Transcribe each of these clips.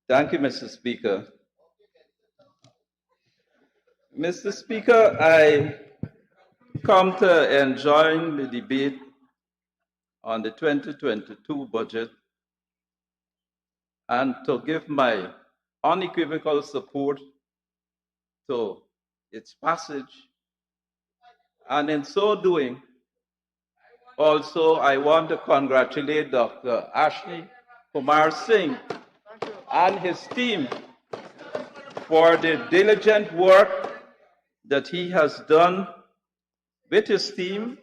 Thank you, Mr. Speaker. Mr. Speaker, I come to enjoin the debate on the 2022 budget and to give my unequivocal support to its passage. And in so doing, also I want to congratulate Dr. Ashley Kumar Singh and his team for the diligent work that he has done with his team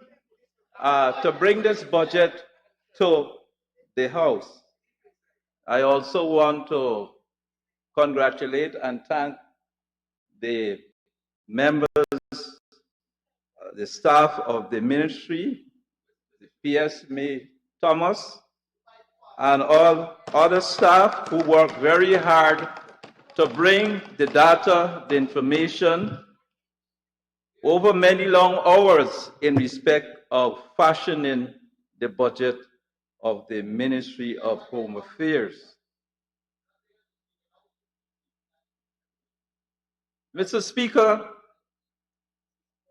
to bring this budget to the House. I also want to congratulate and thank the members, the staff of the ministry, the PS May Thomas, and all other staff who work very hard to bring the data, the information, over many long hours in respect of fashioning the budget of the Ministry of Home Affairs. Mr. Speaker,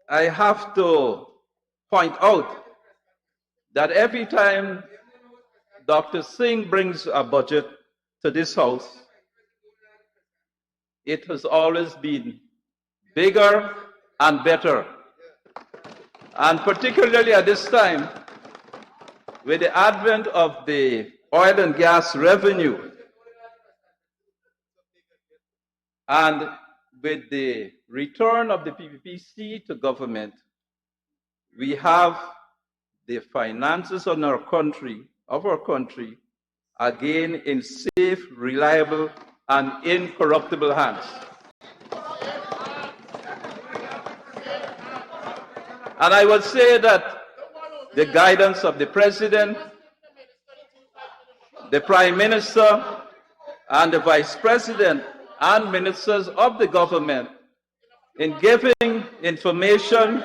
I have to point out that every time Dr. Singh brings a budget to this House, it has always been bigger and better. And particularly at this time, with the advent of the oil and gas revenue, and with the return of the PPPC to government, we have the finances of our country again in safe, reliable, and incorruptible hands. And I would say that the guidance of the President, the Prime Minister, and the Vice President and ministers of the government in giving information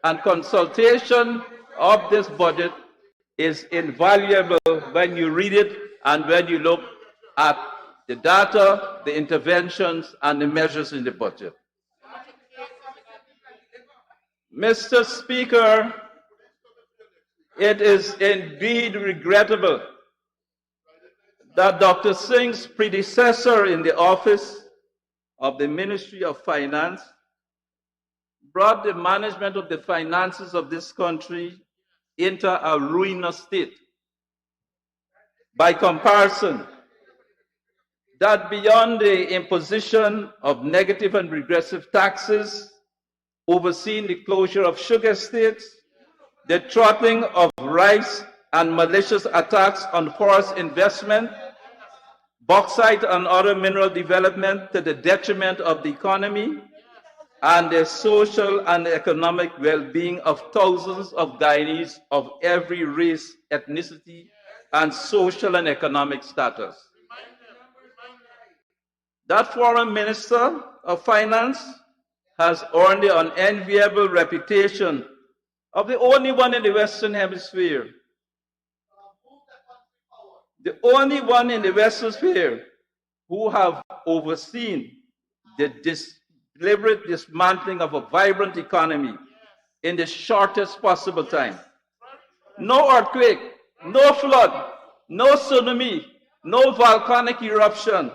and consultation of this budget is invaluable when you read it and when you look at the data, the interventions, and the measures in the budget. Mr. Speaker, it is indeed regrettable that Dr. Singh's predecessor in the office of the Ministry of Finance brought the management of the finances of this country into a ruinous state. By comparison, that beyond the imposition of negative and regressive taxes, overseeing the closure of sugar estates, the throttling of rice and malicious attacks on forest investment, bauxite and other mineral development to the detriment of the economy, and the social and economic well-being of thousands of Guyanese of every race, ethnicity, and social and economic status. That foreign minister of finance has earned the unenviable reputation of the only one in the Western Hemisphere, the only one in the Western Hemisphere who have overseen the deliberate dismantling of a vibrant economy in the shortest possible time. No earthquake, no flood, no tsunami, no volcanic eruption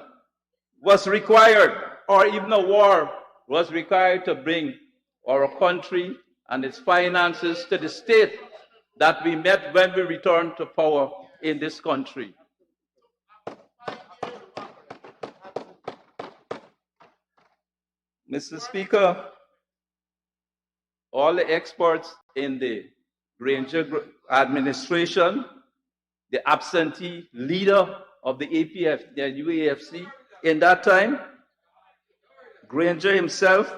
was required, or even a war was required to bring our country and its finances to the state that we met when we returned to power in this country. Mr. Speaker, all the experts in the Granger administration, the absentee leader of the APF, the UAFC, in that time, Granger himself,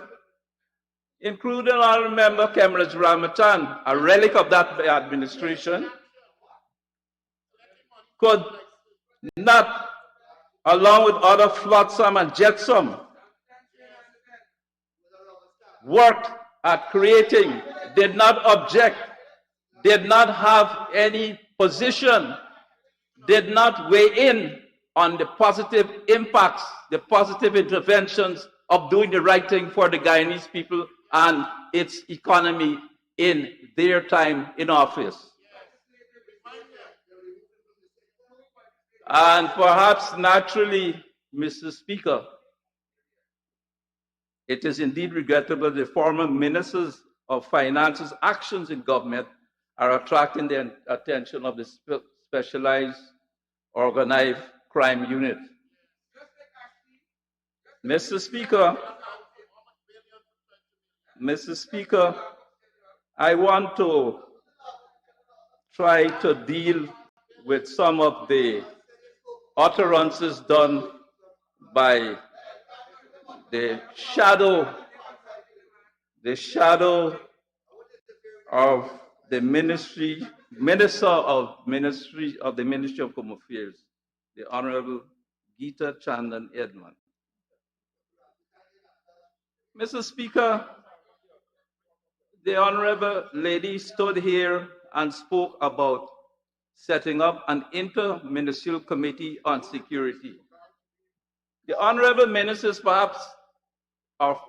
including our member Kemraj Ramatan, a relic of that administration, could not, along with other flotsam and jetsam, worked at creating, did not object, did not have any position, did not weigh in on the positive impacts, the positive interventions of doing the right thing for the Guyanese people and its economy in their time in office. And perhaps naturally, Mr. Speaker, it is indeed regrettable the former ministers of finance's actions in government are attracting the attention of the specialized organized crime unit. Mr. Speaker, I want to try to deal with some of the utterances done by the shadow of the Minister of the Ministry of Home Affairs, the Honorable Geeta Chandan Edmond. Mr. Speaker, the Honorable lady stood here and spoke about setting up an inter-ministerial committee on security. The Honorable Ministers, perhaps, our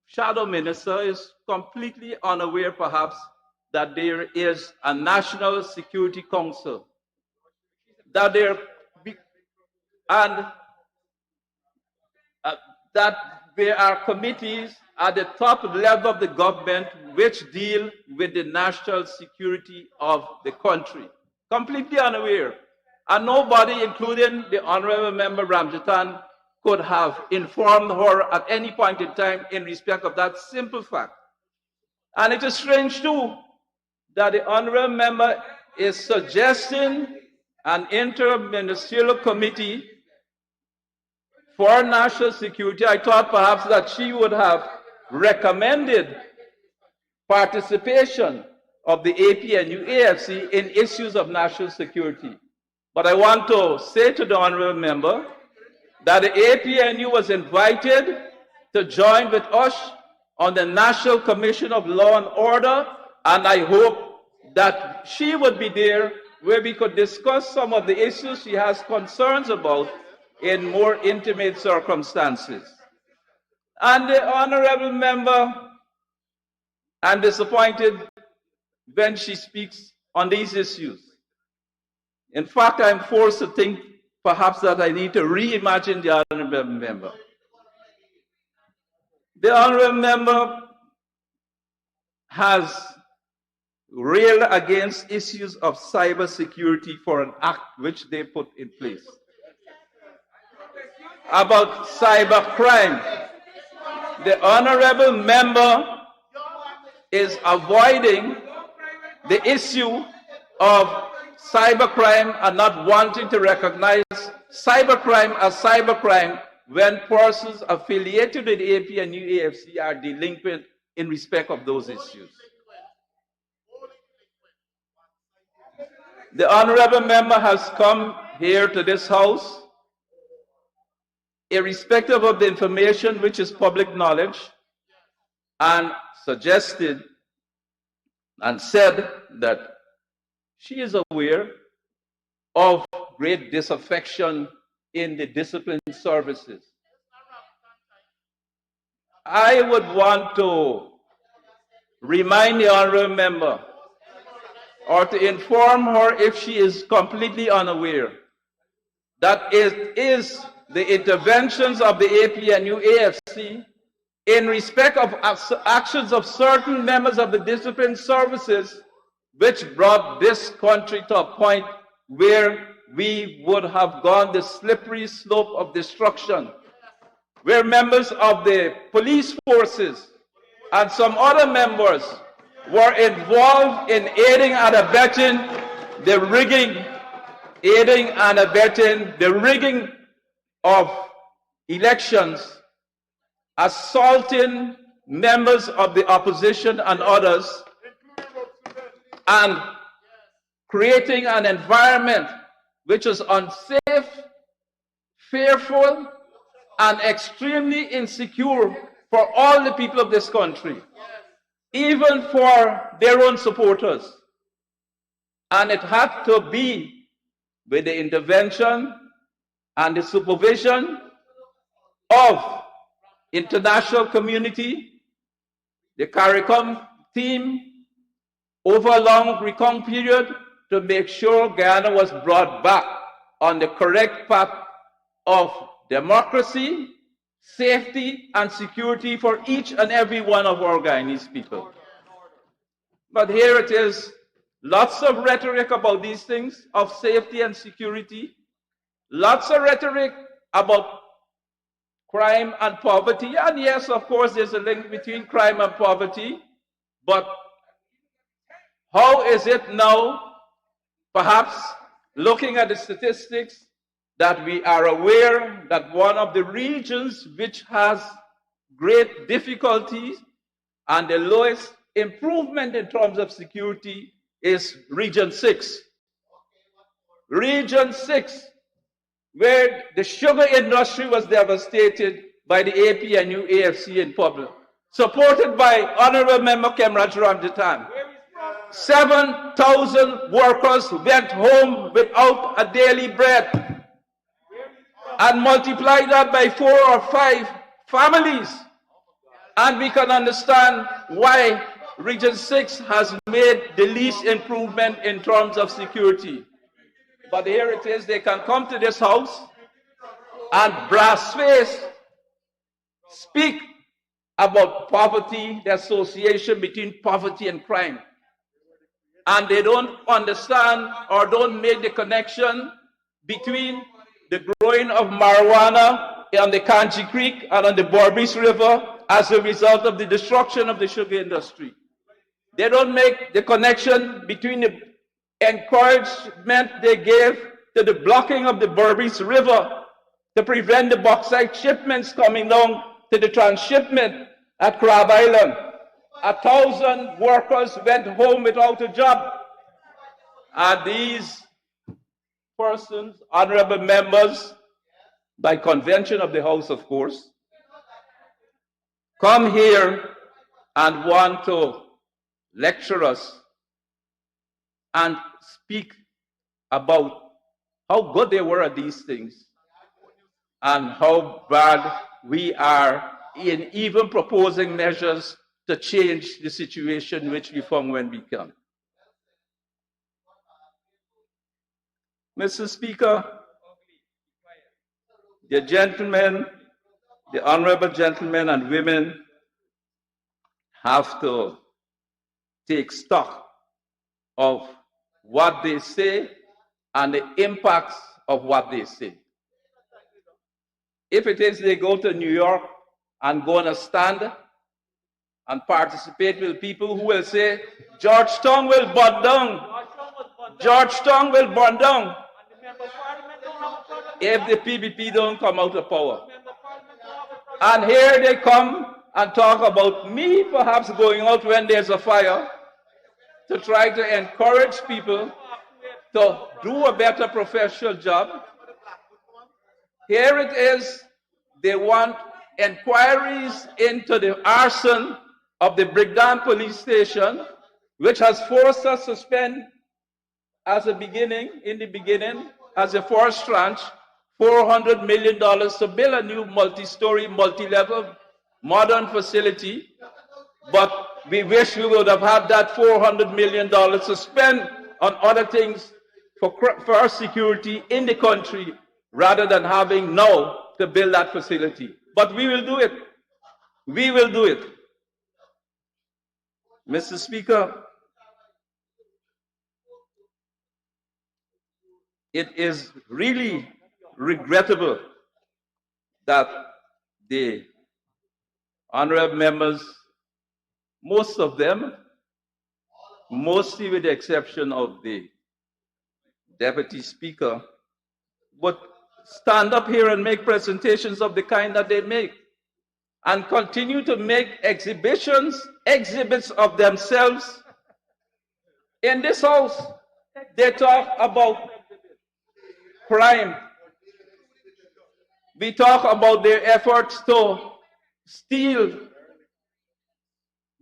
shadow minister is completely unaware, perhaps, that there is a National Security Council, that there are committees at the top level of the government which deal with the national security of the country. Completely unaware. And nobody, including the Honorable Member Ramjatan, could have informed her at any point in time in respect of that simple fact. And it is strange, too, that the Honorable Member is suggesting an inter-ministerial committee for national security. I thought perhaps that she would have recommended participation of the APNU AFC in issues of national security. But I want to say to the Honorable Member that the APNU was invited to join with us on the National Commission of Law and Order, and I hope that she would be there where we could discuss some of the issues she has concerns about in more intimate circumstances. And the Honorable Member, I'm disappointed when she speaks on these issues. In fact, I'm forced to think perhaps that I need to reimagine the Honorable Member. The Honorable Member has railed against issues of cybersecurity for an act which they put in place about cybercrime. The Honorable Member is avoiding the issue of cybercrime and not wanting to recognize cybercrime as cybercrime when persons affiliated with the AP and UAFC are delinquent in respect of those issues. The Honorable Member has come here to this House, irrespective of the information which is public knowledge, and suggested and said that she is aware of great disaffection in the discipline services. I would want to remind the Honorable Member, or to inform her if she is completely unaware, that it is the interventions of the APNU AFC in respect of actions of certain members of the discipline services which brought this country to a point where we would have gone the slippery slope of destruction, where members of the police forces and some other members were involved in aiding and abetting the rigging of elections, assaulting members of the opposition and others, and creating an environment which is unsafe, fearful, and extremely insecure for all the people of this country, even for their own supporters. And it had to be with the intervention and the supervision of international community, the CARICOM team, over a long recon period to make sure Guyana was brought back on the correct path of democracy, safety, and security for each and every one of our Guyanese people. But here it is, lots of rhetoric about these things of safety and security, lots of rhetoric about crime and poverty. And yes, of course, there's a link between crime and poverty. But how is it now, perhaps looking at the statistics, that we are aware that one of the regions which has great difficulties and the lowest improvement in terms of security is Region 6. Region 6, where the sugar industry was devastated by the APNU AFC in public, supported by Honorable Member Kemraj Ramjatan. 7,000 workers went home without a daily bread, and multiply that by 4 or 5 families, and we can understand why Region 6 has made the least improvement in terms of security. But here it is, they can come to this house and brass face speak about poverty, the association between poverty and crime. And they don't understand or don't make the connection between the growing of marijuana on the Kanji Creek and on the Berbice River as a result of the destruction of the sugar industry. They don't make the connection between the encouragement they gave to the blocking of the Berbice River to prevent the bauxite shipments coming down to the transshipment at Crab Island. 1,000 workers went home without a job. And these persons, honorable members, by convention of the House, of course, come here and want to lecture us and speak about how good they were at these things and how bad we are in even proposing measures to change the situation which we found when we come. Mr. Speaker, the gentlemen, the honorable gentlemen and women have to take stock of what they say and the impacts of what they say. If it is they go to New York and go on a stand and participate with people who will say, Georgetown will burn down. Georgetown will burn down if the PBP don't come out of power. And here they come and talk about me perhaps going out when there's a fire to try to encourage people to do a better professional job. Here it is, they want inquiries into the arson of the Brigdan police station, which has forced us to spend as a beginning, as a first tranche, $400 million to build a new multi-story, multi-level, modern facility. But we wish we would have had that $400 million to spend on other things for our security in the country, rather than having now to build that facility. But we will do it. We will do it. Mr. Speaker, it is really regrettable that the honorable members, most of them, mostly with the exception of the Deputy Speaker, would stand up here and make presentations of the kind that they make and continue to make exhibits of themselves in this house. They talk about crime. We talk about their efforts to steal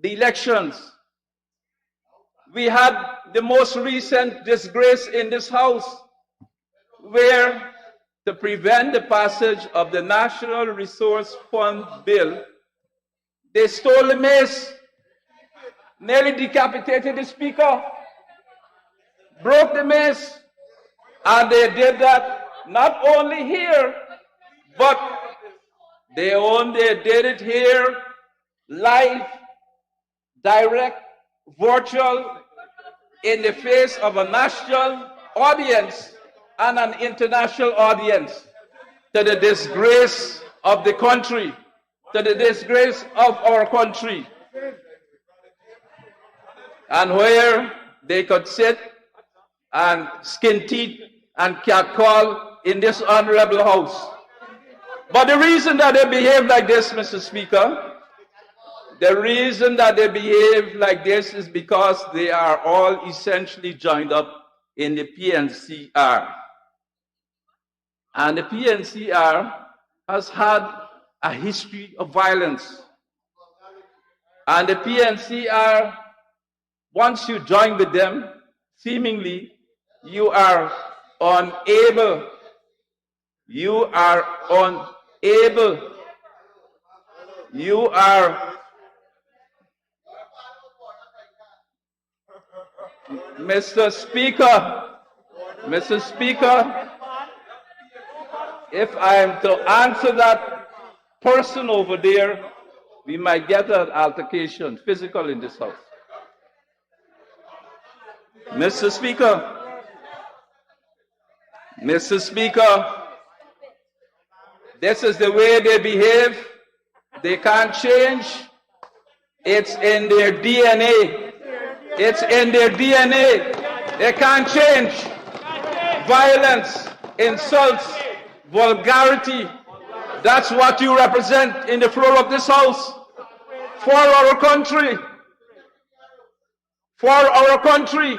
the elections. We had the most recent disgrace in this house, where to prevent the passage of the National Resource Fund Bill, they stole the maize, nearly decapitated the speaker, broke the maize, and they did that not only here, but they did it here, live, direct, virtual, in the face of a national audience and an international audience, to the disgrace of the country, to the disgrace of our country. And where they could sit and skin teeth and catcall in this honorable house. But the reason that they behave like this, Mr. Speaker, the reason that they behave like this is because they are all essentially joined up in the PNCR. And the PNCR has had a history of violence. And the PNCR, once you join with them, seemingly you are unable, Mr. Speaker, if I am to answer that person over there, we might get an altercation, physical, in this house. Mr. Speaker, this is the way they behave. They can't change. It's in their DNA. It's in their DNA. They can't change. Violence, insults, vulgarity. That's what you represent in the floor of this house. For our country. For our country.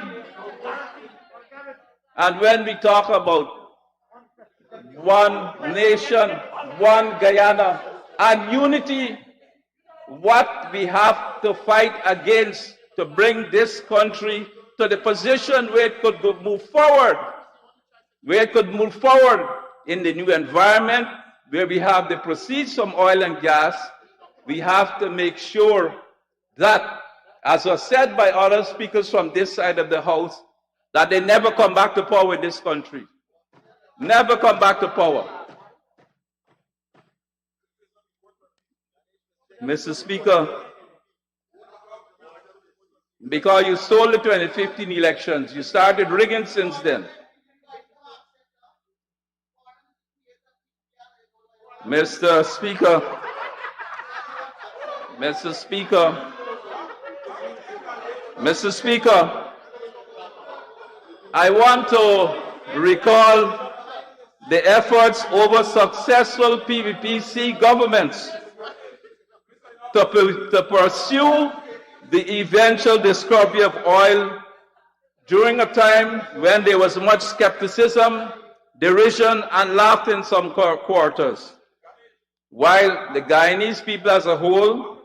And when we talk about one nation, one Guyana, and unity, what we have to fight against to bring this country to the position where it could move forward, in the new environment, where we have the proceeds from oil and gas. We have to make sure that, as was said by other speakers from this side of the house, that they never come back to power in this country. Never come back to power. Mr. Speaker, because you stole the 2015 elections, you started rigging since then. Mr. Speaker, I want to recall the efforts over successful PVPC governments to pursue the eventual discovery of oil during a time when there was much skepticism, derision, and laughter in some quarters, while the Guyanese people as a whole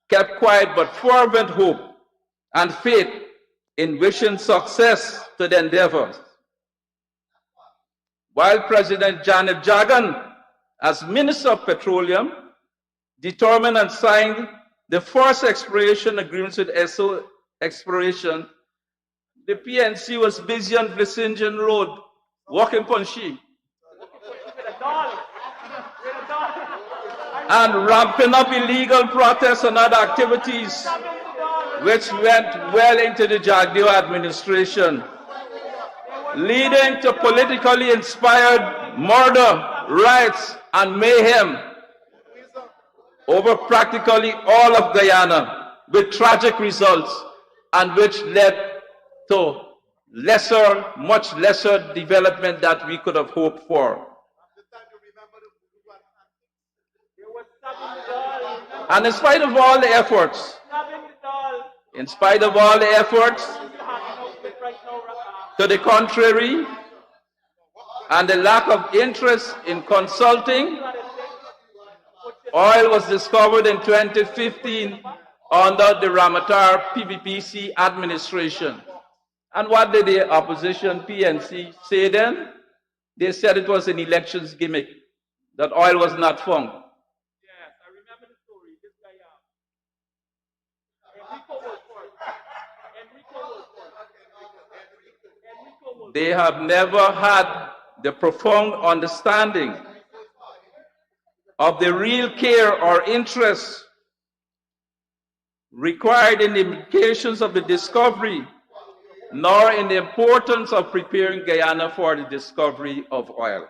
kept quiet but fervent hope and faith in wishing success to the endeavors. While President Janet Jagan, as Minister of Petroleum, determined and signed the first exploration agreements with ESSO Exploration, the PNC was busy on Vlissingen Road, walking Punshi, and ramping up illegal protests and other activities, which went well into the Jagdeo administration, leading to politically inspired murder, riots, and mayhem over practically all of Guyana, with tragic results, and which led to much lesser development that we could have hoped for. And in spite of all the efforts, to the contrary, and the lack of interest in consulting, oil was discovered in 2015 under the Ramatar PVPC administration. And what did the opposition PNC say then? They said it was an elections gimmick, that oil was not found. Yes, I remember the story. This guy, Enrico was first. They have never had the profound understanding of the real care or interest required in the implications of the discovery, nor in the importance of preparing Guyana for the discovery of oil.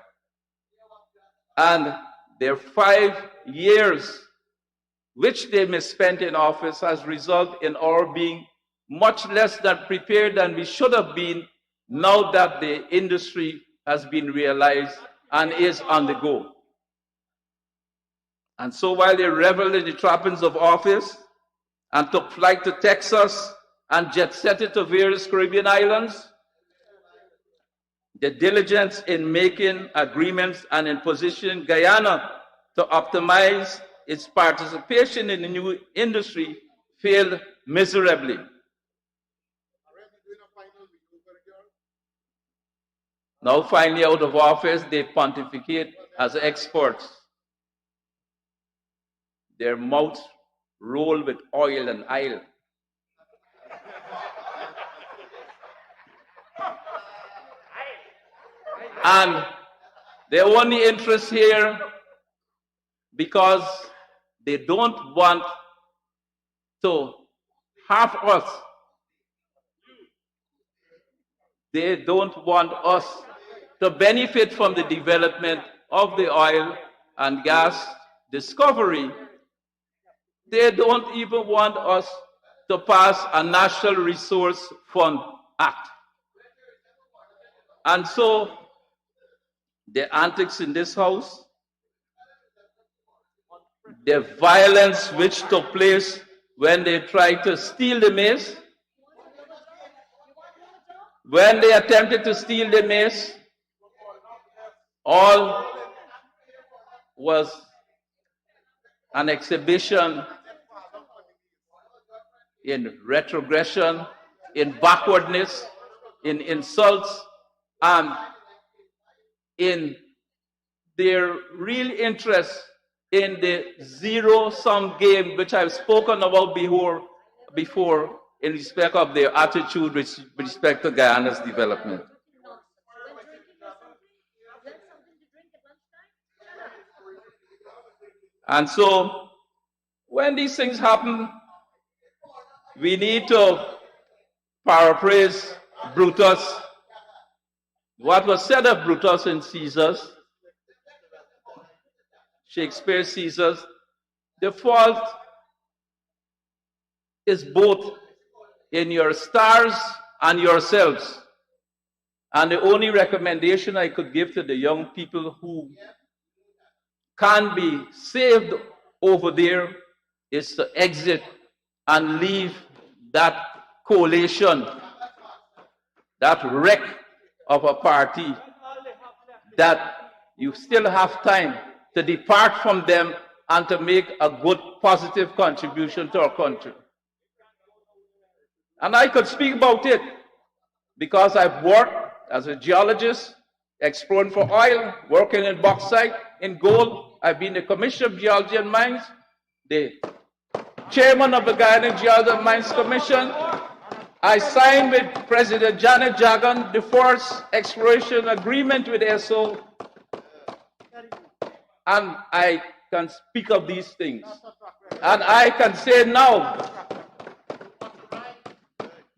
And their 5 years, which they misspent in office, has resulted in our being much less than prepared than we should have been now that the industry has been realized and is on the go. And so while they reveled in the trappings of office and took flight to Texas and jet-setted to various Caribbean islands, the diligence in making agreements and in positioning Guyana to optimize its participation in the new industry failed miserably. Now finally out of office, they pontificate as experts. Their mouths roll with oil and oil. And their only interest here, because they don't want to have us. They don't want us to benefit from the development of the oil and gas discovery. They don't even want us to pass a National Resource Fund Act. And so, the antics in this house, the violence which took place when they tried to steal the maize, when they attempted to steal the maize, all was an exhibition in retrogression, in backwardness, in insults, and in their real interest in the zero-sum game, which I've spoken about before in respect of their attitude with respect to Guyana's development. And so, when these things happen, we need to paraphrase Brutus. What was said of Brutus in Caesar's, Shakespeare's Caesar's, the fault is both in your stars and yourselves. And the only recommendation I could give to the young people who can be saved over there is to exit and leave that coalition, that wreck of a party, that you still have time to depart from them and to make a good, positive contribution to our country. And I could speak about it because I've worked as a geologist, exploring for oil, working in bauxite, in gold. I've been the Commissioner of Geology and Mines, the chairman of the Guyana Geology and Mines Commission. I signed with President Janet Jagan the first exploration agreement with ESO, and I can speak of these things. And I can say now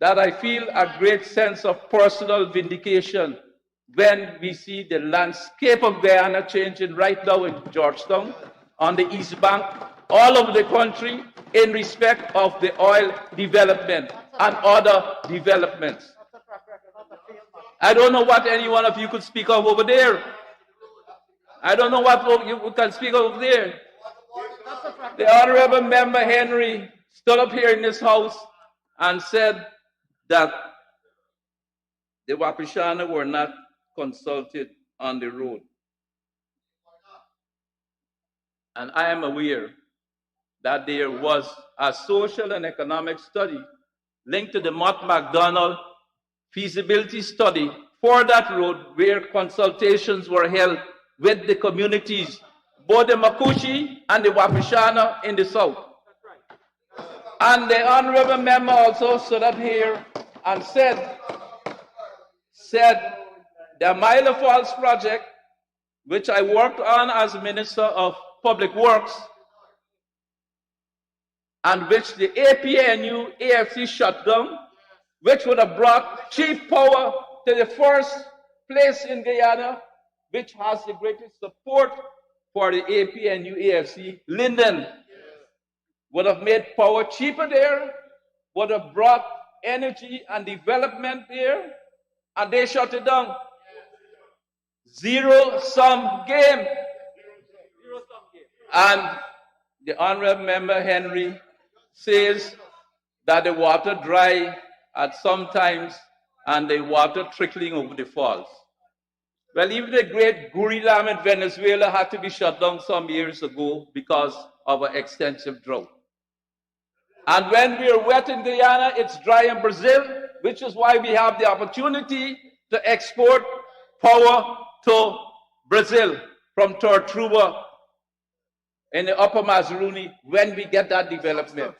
that I feel a great sense of personal vindication when we see the landscape of Guyana changing right now in Georgetown, on the East Bank, all over the country, in respect of the oil development and other developments. I don't know what any one of you could speak of over there. I don't know what you can speak of over there. The Honorable Member Henry stood up here in this house and said that the Wapishana were not consulted on the road. And I am aware that there was a social and economic study linked to the Mott MacDonald feasibility study for that road where consultations were held with the communities, both the Makushi and the Wapishana in the south. And the honorable member also stood up here and said the Milo Falls project, which I worked on as Minister of Public Works, and which the APNU AFC shut down, which would have brought cheap power to the first place in Guyana, which has the greatest support for the APNU AFC. Linden would have made power cheaper there, would have brought energy and development there, and they shut it down. Zero-sum game. And the honorable member Henry says that the water dry at some times and the water trickling over the falls. Well, even the great Guri Dam in Venezuela had to be shut down some years ago because of an extensive drought. And when we are wet in Guyana, it's dry in Brazil, which is why we have the opportunity to export power to Brazil from Tortuga in the upper Mazaruni when we get that development.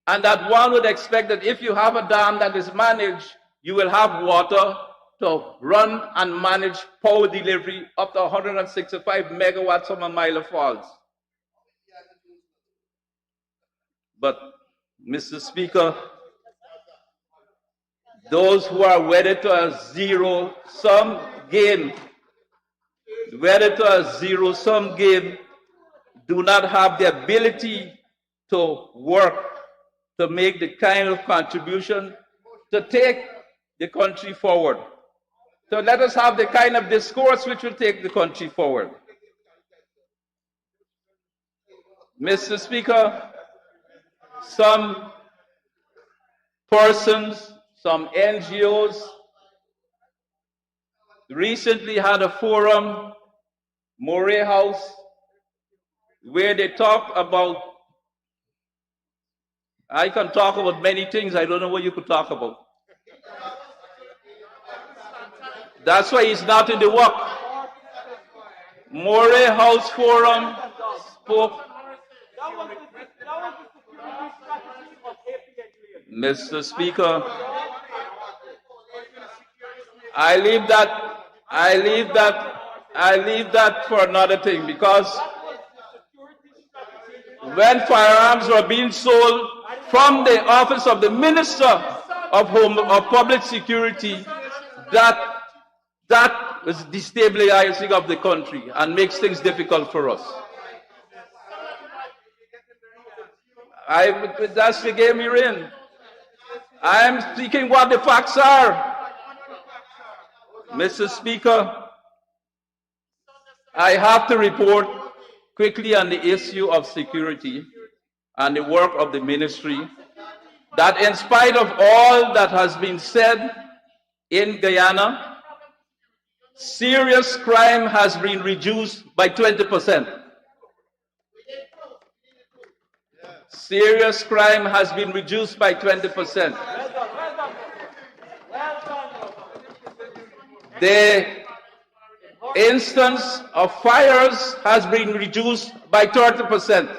And that one would expect that if you have a dam that is managed, you will have water to run and manage power delivery up to 165 megawatts from a mile of falls. But, Mr. Speaker, those who are wedded to a zero-sum game, do not have the ability to work, to make the kind of contribution to take the country forward. So let us have the kind of discourse which will take the country forward. Mr. Speaker, some persons, some NGOs recently had a forum, Moray House, where they talked about, I can talk about many things, I don't know what you could talk about. That's why he's not in the work. Moray House Forum spoke. Mr. Speaker, I leave that for another thing, because when firearms were being sold from the office of the Minister of Public Security, that is destabilizing of the country and makes things difficult for us. That's the game we're in. I'm speaking what the facts are. Mr. Speaker, I have to report quickly on the issue of security and the work of the ministry, that in spite of all that has been said in Guyana, serious crime has been reduced by 20%. Serious crime has been reduced by 20%. The instance of fires has been reduced by 30%.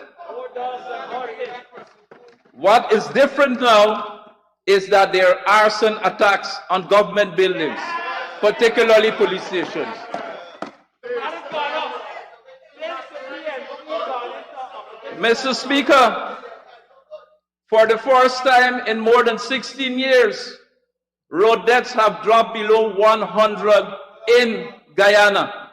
What is different now is that there are arson attacks on government buildings, particularly police stations. Mr. Speaker, for the first time in more than 16 years, road deaths have dropped below 100 in Guyana.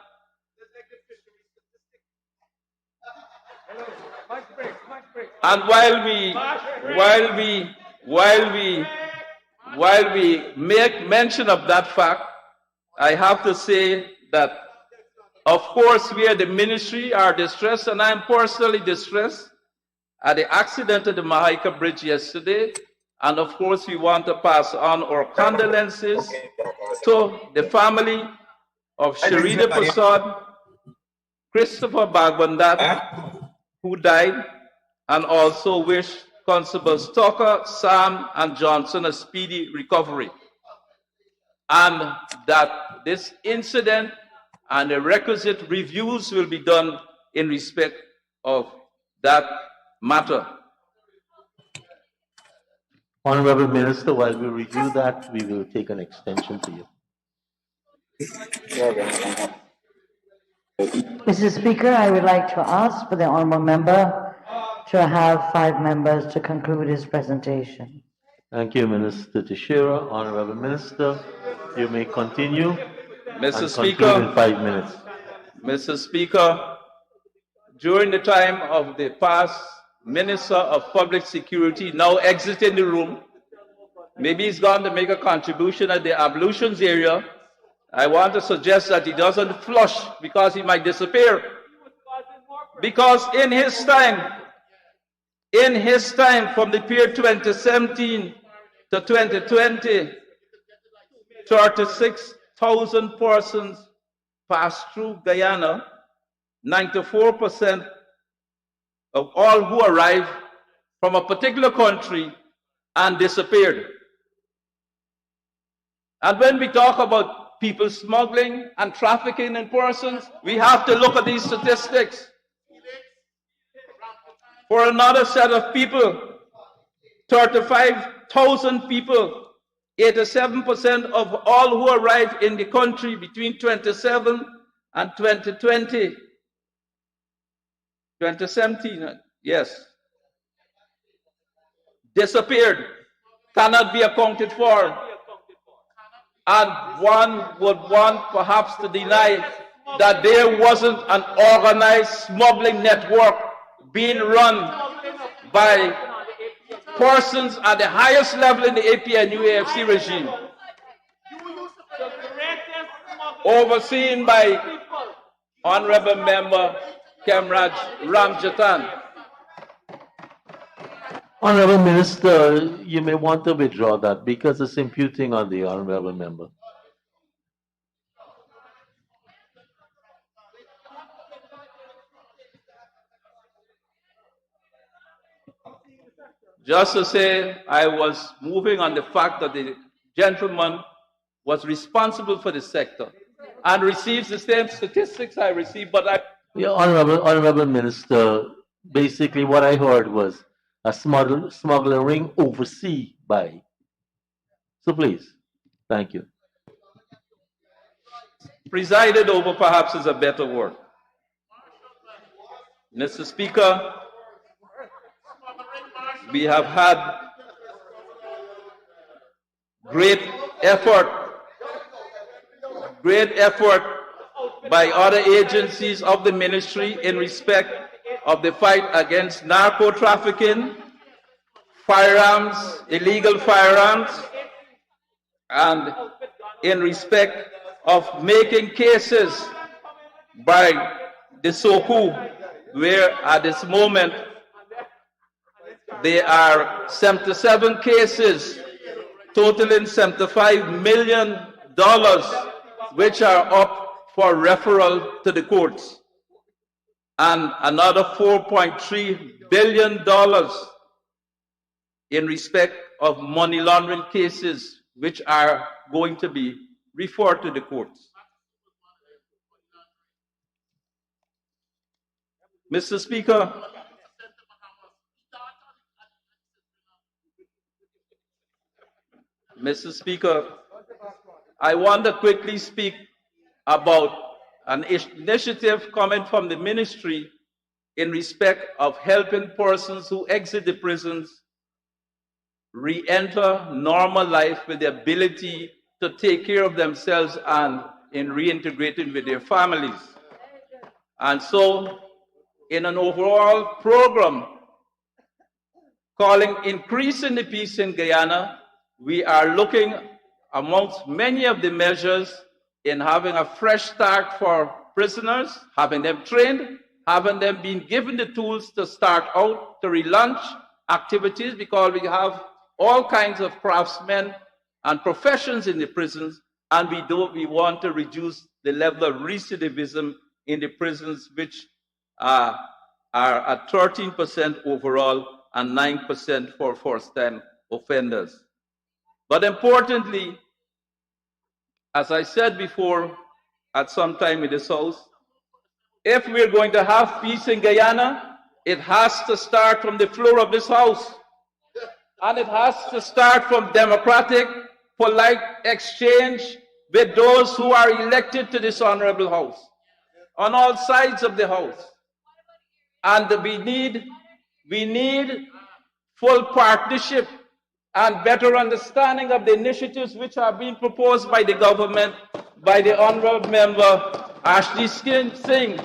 And while we make mention of that fact, I have to say that, of course, we at the ministry are distressed, and I am personally distressed at the accident at the Mahaika Bridge yesterday. And of course, we want to pass on our condolences to the family of Sharida Prasad, Christopher Bagbandat, who died, and also wish Constables Tucker, Sam, and Johnson a speedy recovery, and that this incident and the requisite reviews will be done in respect of that matter. Honorable Minister, while we review that, we will take an extension to you. Mr. Speaker, I would like to ask for the honourable member to have 5 members to conclude his presentation. Thank you, Minister Teixeira. Honorable Minister, you may continue. Mr. And Speaker, conclude in 5 minutes. Mr. Speaker, during the time of the past Minister of Public Security, now exiting the room, maybe he's gone to make a contribution at the ablutions area. I want to suggest that he doesn't flush because he might disappear. Because in his time, from the period 2017 to 2020, 36,000 persons passed through Guyana. 94% of all who arrived from a particular country and disappeared. And when we talk about people smuggling and trafficking in persons, we have to look at these statistics. For another set of people, 35,000 people, 87% of all who arrived in the country between 2017 and 2020, 2017, yes, disappeared, cannot be accounted for. And one would want perhaps to deny that there wasn't an organized smuggling network being run by persons at the highest level in the APNU-AFC regime, overseen by Honorable Member Kemraj Ramjatan. Honorable Minister, you may want to withdraw that because it's imputing on the honorable member. Just to say, I was moving on the fact that the gentleman was responsible for the sector and receives the same statistics I received, but I... Yeah, Honorable Minister, basically what I heard was a smuggler ring overseen by. So please, thank you. Presided over perhaps is a better word. Mr. Speaker, we have had great effort by other agencies of the ministry in respect of the fight against narco trafficking, firearms, illegal firearms, and in respect of making cases by the SOCU, where at this moment there are 77 cases totaling $75 million, which are up for referral to the courts, and another $4.3 billion in respect of money laundering cases, which are going to be referred to the courts. Mr. Speaker, I want to quickly speak about an initiative coming from the ministry in respect of helping persons who exit the prisons re-enter normal life with the ability to take care of themselves and in reintegrating with their families. And so, in an overall program calling Increasing the Peace in Guyana, we are looking amongst many of the measures in having a fresh start for prisoners, having them trained, having them been given the tools to start out, to relaunch activities, because we have all kinds of craftsmen and professions in the prisons, and we want to reduce the level of recidivism in the prisons, which are at 13% overall, and 9% for first-time offenders. But importantly, as I said before, at some time in this House, if we're going to have peace in Guyana, it has to start from the floor of this House. And it has to start from democratic, polite exchange with those who are elected to this honorable House, on all sides of the House. And we need full partnership and better understanding of the initiatives which are being proposed by the government, by the honorable member Ashley Singh,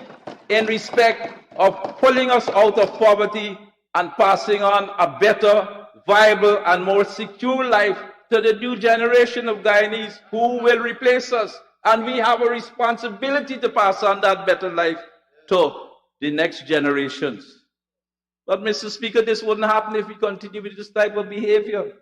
in respect of pulling us out of poverty and passing on a better, viable, and more secure life to the new generation of Guyanese who will replace us. And we have a responsibility to pass on that better life to the next generations. But, Mr. Speaker, this wouldn't happen if we continue with this type of behavior.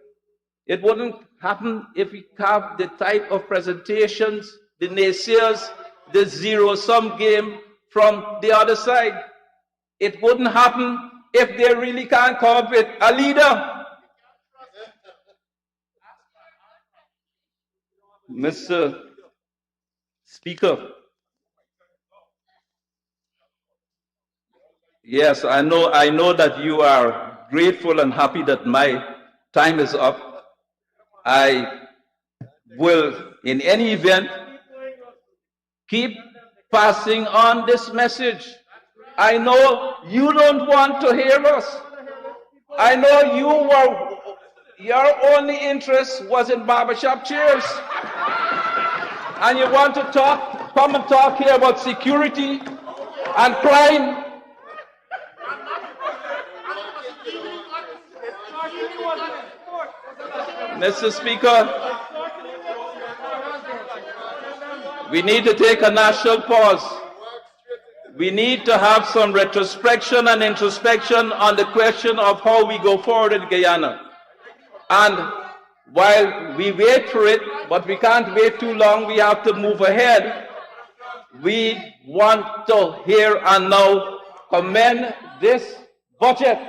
It wouldn't happen if we have the type of presentations, the naysayers, the zero-sum game from the other side. It wouldn't happen if they really can't come up with a leader. Mr. Speaker, yes, I know that you are grateful and happy that my time is up. I will, in any event, keep passing on this message. I know you don't want to hear us. I know your only interest was in barbershop chairs. And you want to come and talk here about security and crime. Mr. Speaker, we need to take a national pause. We need to have some retrospection and introspection on the question of how we go forward in Guyana. And while we wait for it, but we can't wait too long, we have to move ahead. We want to here and now commend this budget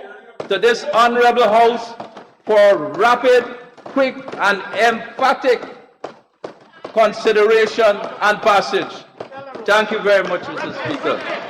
to this honorable House for rapid, quick, and emphatic consideration and passage. Thank you very much, Mr. Speaker.